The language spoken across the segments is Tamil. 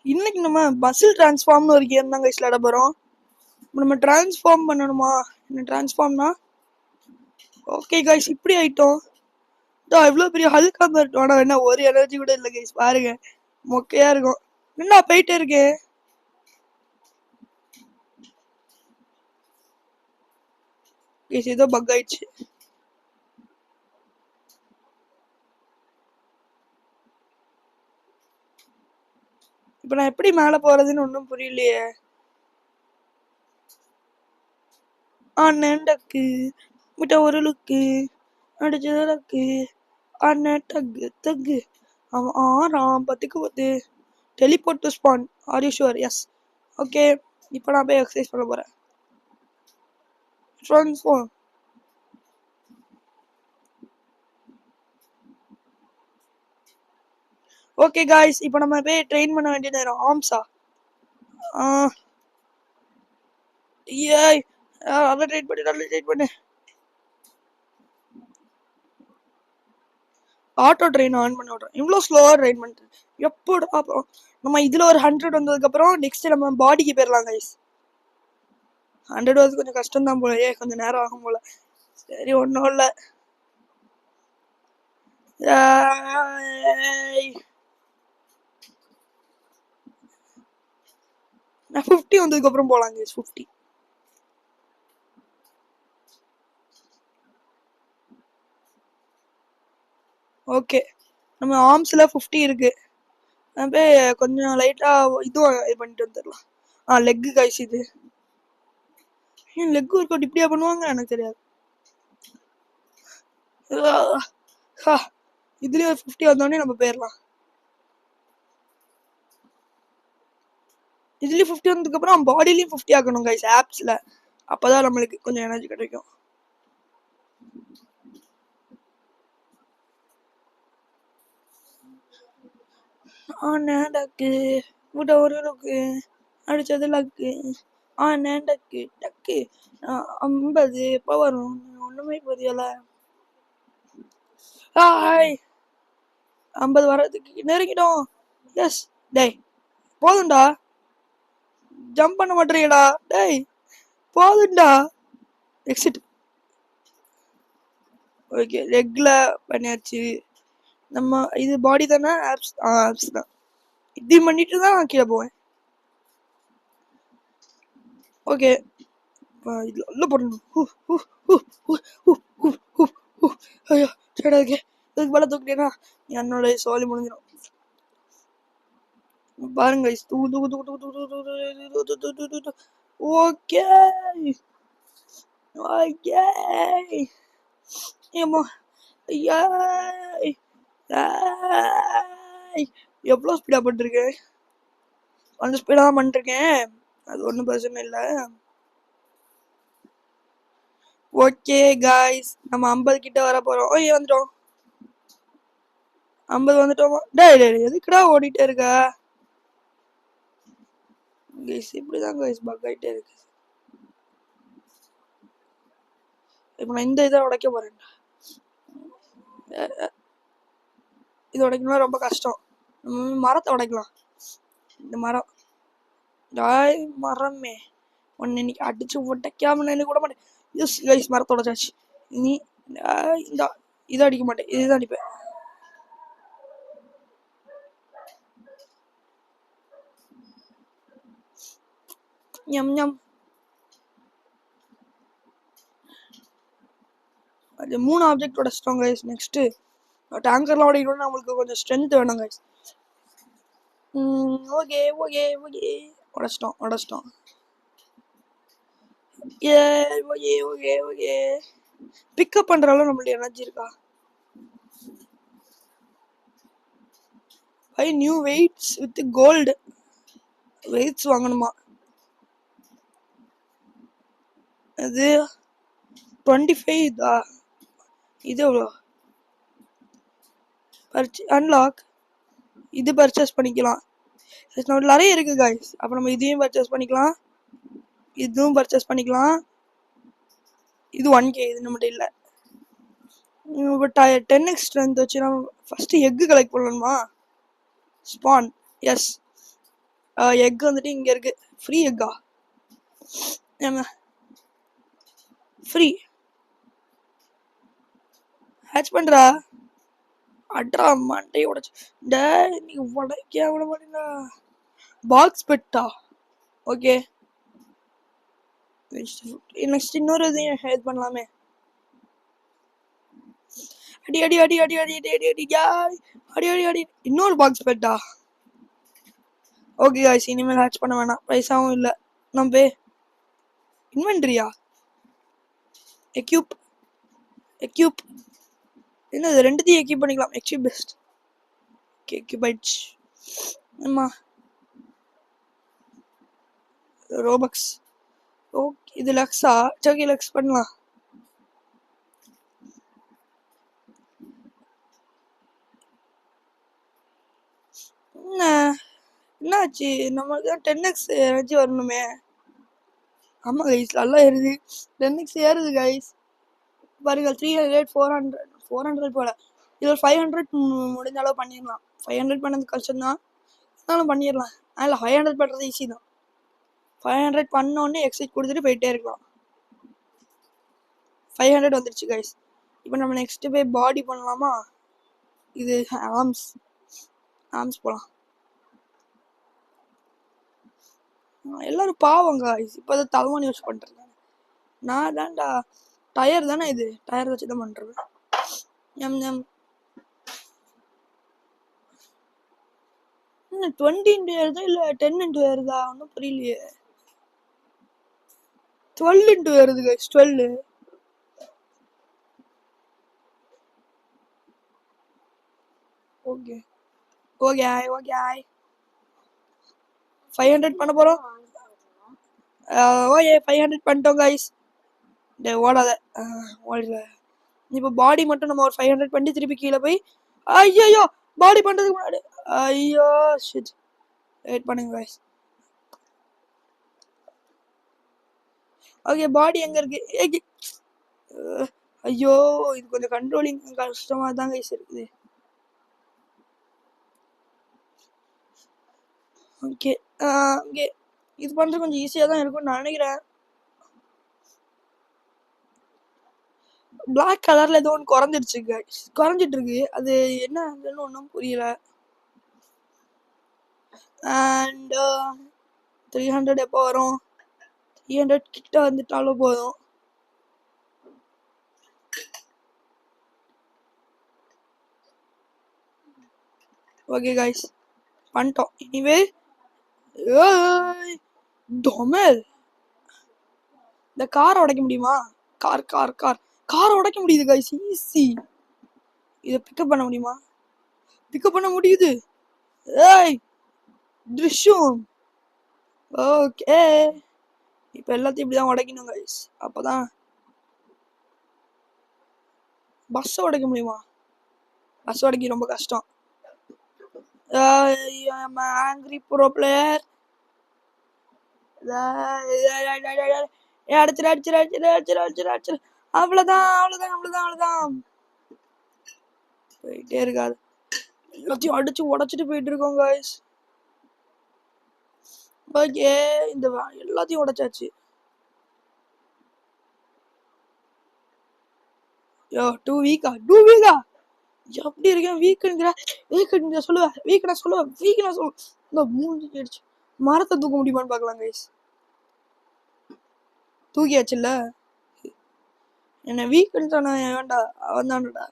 இன்னைக்கு நம்ம மசில் டிரான்ஸ்ஃபார்ம்னு ஒரு கேம் தான் கைஸ் விளையாட போகிறோம். நம்ம டிரான்ஸ்ஃபார்ம் பண்ணணுமா? என்ன டிரான்ஸ்ஃபார்ம்னா ஓகே கைஸ் இப்படி ஆயிட்டோம். இவ்வளோ பெரிய ஹல்கா மாட்டோம். ஆனால் என்ன ஒரு எனர்ஜி கூட இல்லை கைஸ். பாருங்க மொக்கையா இருக்கும். என்ன போயிட்டே இருக்கேன். கைஸ் ஏதோ பக் ஆயிடுச்சு. இப்போ நான் எப்படி மேலே போகிறதுன்னு ஒன்றும் புரியலையே. அண்ணன்டக்கு விட்ட ஒரு லுக்கு அடிச்சதற்கு அண்ணன் டக்கு தக்கு அவன் ஆறாம் 10க்கு 10 teleport to spawn. Are you sure? Yes. Okay இப்போ நான் போய் எக்ஸசைஸ் பண்ண போகிறேன். ட்ரான்ஸ்ஃபார்ம். ஓகே காய்ஸ் இப்போ நம்ம போய் ட்ரெயின் பண்ண வேண்டிய நேரம். ஆம்ஸா ஏய் அதை ட்ரெயின் பண்ணு. ஆட்டோ ட்ரெயின் ஆன் பண்ணி விட்றோம். இவ்வளோ ஸ்லோவாக ட்ரெயின் பண்ணிட்டு எப்போடா அப்புறம் நம்ம இதில் ஒரு 100 வந்ததுக்கப்புறம் நெக்ஸ்ட் நம்ம பாடிக்கு போயிடலாம் கைஸ். 100 வந்து கொஞ்சம் கஷ்டம் தான் போல. கொஞ்சம் நேரம் ஆகும் போல. சரி ஒன்றும் இல்லை. நான் 50 வந்ததுக்கப்புறம் போகலாம் கைஸ். 50 ஓகே. நம்ம ஆர்ம்ஸில் 50 இருக்கு. நான் போய் கொஞ்சம் லைட்டாக இதுவும் இது பண்ணிட்டு வந்துடலாம். Leg guys. இது ஏன் லெக் ஒர்க் அவுட் இப்படியா பண்ணுவாங்க எனக்கு தெரியாது. இதுலேயே 50 வந்தோடனே நம்ம போயிடலாம். இதுலேயும் 50 வந்ததுக்கப்புறம் பாடிலையும் 50 ஆக்கணும் கைஸ் ஆப்ஸில். அப்போ தான் நம்மளுக்கு கொஞ்சம் எனர்ஜி கிடைக்கும். டக்கு விட்ட ஒரு லுக்கு அடிச்சது லக்கு. டக்கு டக்கு 50 எப்போ வரும் ஒன்றுமே புரியல. 50 வர்றதுக்கு நெருங்கிடும். எஸ். டேய் போதும்டா. ஜம்ப் பண்ண மாட்டேறீங்கடா. டேய் போதும்டா. எக்ஸிட். ஓகே லெக்கில் பண்ணியாச்சு. நம்ம இது பாடி தானே. ஆப்ஸ் தான். இது பண்ணிட்டு தான் நான் கீழே போவேன். ஓகே இதில் உள்ள போடணும். ஐயோ சரி ஓகே. இதுக்கு மேலே தூக்கிட்டேன்னா என்னோட சோலி முடிஞ்சிடும். பாருங்க ஓகே ஓகே. ஏமா எவ்வளோ ஸ்பீடாக பண்ணிருக்கேன். அந்த ஸ்பீடாக தான் பண்ணிருக்கேன். அது ஒன்றும் பிரச்சனை இல்லை. ஓகே காய்ஸ் நம்ம 50 கிட்ட வர போகிறோம். ஓய் வந்துட்டோம். 50 வந்துட்டோமா? டேய் எதுக்குடா ஓடிட்டே இருக்க கைஸ்? இப்படிதான் கைஸ் பக் ஆகிட்டே இருக்கு. இப்போ நான் இந்த இதை உடைக்க போகிறேன். இது உடைக்கணும்னா ரொம்ப கஷ்டம். மரத்தை உடைக்கலாம். இந்த மரம் மரமே ஒன்று இன்னைக்கு அடிச்சு உடைக்காம நின்று கூட மாட்டேன். யூஸ் கைஸ் மரத்தை உடைச்சாச்சு. நீ இந்த இதை அடிக்க மாட்டேன். இதுதான் அடிப்பேன். ஞம் ஞம். அது 3 ஆப்ஜெக்ட் உடைச்சிட்டோம் கைஸ். நெக்ஸ்ட்டு டேங்கர்லாம் உடைக்கணும்னா நம்மளுக்கு கொஞ்சம் ஸ்ட்ரென்த் வேணும் கைஸ். ஓகே ஓகே ஓகே உடைச்சிட்டோம். Okay okay okay. பிக்கப் பண்ணுற அளவு நம்மளுடைய எனர்ஜி இருக்கா? Buy new weights with gold. Weights வாங்கணுமா? அது 25 இதா? இது எவ்வளோ? அன்லாக். இது பர்ச்சேஸ் பண்ணிக்கலாம். நிறைய இருக்கு கைஸ். அப்போ நம்ம இதையும் பர்ச்சேஸ் பண்ணிக்கலாம். இதுவும் பர்ச்சேஸ் பண்ணிக்கலாம். இது 1K. இது நம்மகிட்ட இல்லை. இப்போ 10x ஸ்ட்ரென்த் வச்சு நம்ம ஃபஸ்ட்டு எக்கு கலெக்ட் பண்ணணுமா? ஸ்பான். எஸ். எக் வந்துட்டு இங்க இருக்கு. ஃப்ரீ எக்கா? ஏங்க ஃப்ரீ ஹேட்ச் பண்றா. அட்ரா மண்டை உடைச்சு. டேய் நீ உடைக்க விட மாட்டீங்களா? பாக்ஸ் பெட்டா? ஓகே நெக்ஸ்ட் இன்னொரு இதையும் ஹெல்ப் பண்ணலாமே. அடி அடி அடி அடி அடி அடி அடி அடி அடி அடி அடி. இன்னொரு பாக்ஸ் பெட்டா? ஓகே காய்ஸ், இனிமேல் ஹேட்ச் பண்ண வேணாம், பைசாவும் இல்லை. நம்ம இன்வென்ட்ரியா? எக்யூப் எக்யூப் என்னது? ரெண்டுத்தையும் எக்யூப் பண்ணிக்கலாம். Equip best. ஓகே எக்யூப் ஆயிடுச்சு. ஆமா ரோபக்ஸ். ஓகே இது லக்ஸா? ஓகே லக்ஸ் பண்ணலாம். என்னாச்சு? நம்மளுக்கு தான் 10x எனர்ஜி வரணுமே. ஆமா கைஸ், நல்லா ஏறுது. 10x ஏறுது கைஸ். பாருங்க 300 400 போல. இது ஒரு 500 முடிஞ்ச அளவு பண்ணிடலாம். 500 பண்ணது கஷ்டம் தான், இருந்தாலும் பண்ணிடலாம். அதில் 500 பண்ணுறது ஈஸி தான். 500 பண்ணோடனே எக்ஸிட் கொடுத்துட்டு போயிட்டே இருக்கலாம். 500 வந்துருச்சு கைஸ். இப்போ நம்ம நெக்ஸ்ட் போய் பாடி பண்ணலாமா? இது ஆர்ம்ஸ் போகலாம். எல்லாரும் பாவம் கைஸ், இப்போ அதை தலைவணி யூஸ் பண்ணுறேன். நான் தான்டா டயர் தானே, இது டயர் வச்சு தான் பண்ணுறது. எம் எம் 20 இன்ட்டு ஏறுதா இல்லை 10 இன்ட்டு ஏறுதா? ஒன்றும் புரியலையே. 12 இன்ட்டு ஏறுது கைஸ். 12. ஓகே ஓகே ஓகே 500 பண்ண போகிறோம். ஓகே 500 பண்ணிட்டோம் கைஸ். ஓடாத ஓடல. இப்போ பாடி மட்டும் நம்ம ஒரு 500 பண்ணி திருப்பி கீழே போய், ஐயோ பாடி பண்ணுறதுக்கு முன்னாடி, ஐயோ ஷிட். வெயிட் பண்ணுங்க கைஸ். ஓகே பாடி எங்கே இருக்கு? ஐயோ இது கொஞ்சம் கண்ட்ரோலிங் கஷ்டமாக தான் கைஸ் இருக்குது. ஓகே ஓகே இது பண்ணுறது கொஞ்சம் ஈஸியாக தான் இருக்கும்னு நான் நினைக்கிறேன். பிளாக் கலரில் ஏதோ ஒன்று குறைஞ்சிடுச்சு கைஸ், குறைஞ்சிட்டு இருக்கு. அது என்னன்னு ஒன்றும் புரியல. அண்ட் 300 எப்போ வரும்? 300 கிட்ட வந்துட்டாலும் போதும். ஓகே கைஸ் பண்ணிட்டோம். இனிவே டொமல் இந்த காரை உடைக்க முடியுமா? காரை உடைக்க முடியுது கைஸ், ஈஸி. இதை பிக்கப் பண்ண முடியுமா? பிக்கப் பண்ண முடியுது. ஏய் ட்ரிஷும். ஓகே இப்போ எல்லாத்தையும் இப்படி தான் உடைக்கணும் கைஸ். அப்போ தான் பஸ்ஸை உடைக்க முடியுமா? பஸ் உடைக்க ரொம்ப கஷ்டம். Angry bro player. அடிச்சிரு. அவ்வளோதான். போயிட்டே இருக்காது. எல்லாத்தையும் அடிச்சு உடைச்சிட்டு போயிட்டு இருக்கோம் கைஸ். ஓகே இந்த எல்லாத்தையும் உடைச்சாச்சு. யோ 2 வீக்கா எப்படி இருக்கேன்? வீக்குங்கிற சொல்லுவேன். வீக்கு நான் சொல்லுவேன். இந்த 3 அடிச்சு மரத்தை தூக்க முடியுமான்னு பார்க்கலாம் கைஸ். தூக்கியாச்சுல்ல. என்ன வீக்குன்னு சொன்ன வேண்டா, அவன் தான்டா.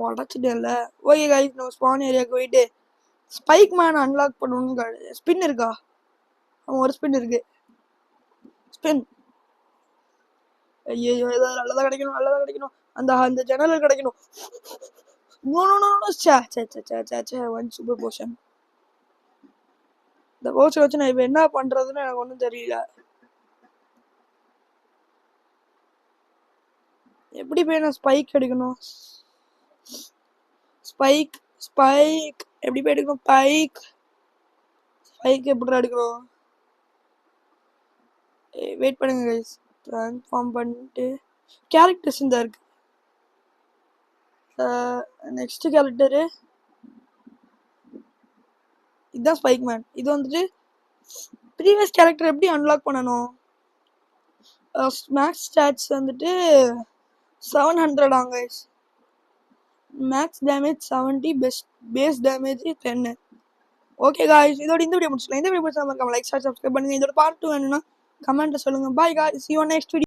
உடச்சிட்டேன்ல. ஓகே கைஸ் நம்ம ஸ்பான் ஏரியாவுக்கு போயிட்டு ஸ்பைக் மேன் அன்லாக் பண்ணணும். ஸ்பின் இருக்கா? அவன் ஒரு ஸ்பின் இருக்கு. ஸ்பின். ஐயோ ஏதாவது நல்லதா கிடைக்கணும். அந்த ஜன்னல் கிடைக்கணும். One super potion. இந்த போஷன் வச்சு நான் இப்போ என்ன பண்றதுன்னு எனக்கு ஒன்றும் தெரியல. எப்படி போய் நான் ஸ்பைக் எடுக்கணும்? ஸ்பைக் எப்படி போய் எடுக்கணும்? ஸ்பைக் எப்படி எடுக்கணும்? வெயிட் பண்ணுங்க கைஸ். ட்ரான்ஸ்ஃபார்ம் பண்ணிட்டு கேரக்டர்ஸ் இந்த இருக்கு. நெக்ஸ்ட் கேரக்டரு இதுதான் ஸ்பைக்மேன். இது வந்துட்டு ப்ரீவியஸ் கேரக்டர் எப்படி அன்லாக் பண்ணணும்? மேக்ஸ் ஸ்டாட்ஸ் வந்துட்டு 700 guys. Max damage 70, base damage 10. Okay guys, இதோட இந்த வீடியோ முடிச்சுக்கலாம். இந்த வீடியோ பிடிச்சா மறக்காம லைக், ஷேர், சப்ஸ்கிரைப் பண்ணுங்க. இதோட பார்ட் 2 வேணும்னா கமெண்ட்ல சொல்லுங்க. Bye guys, see you on next video.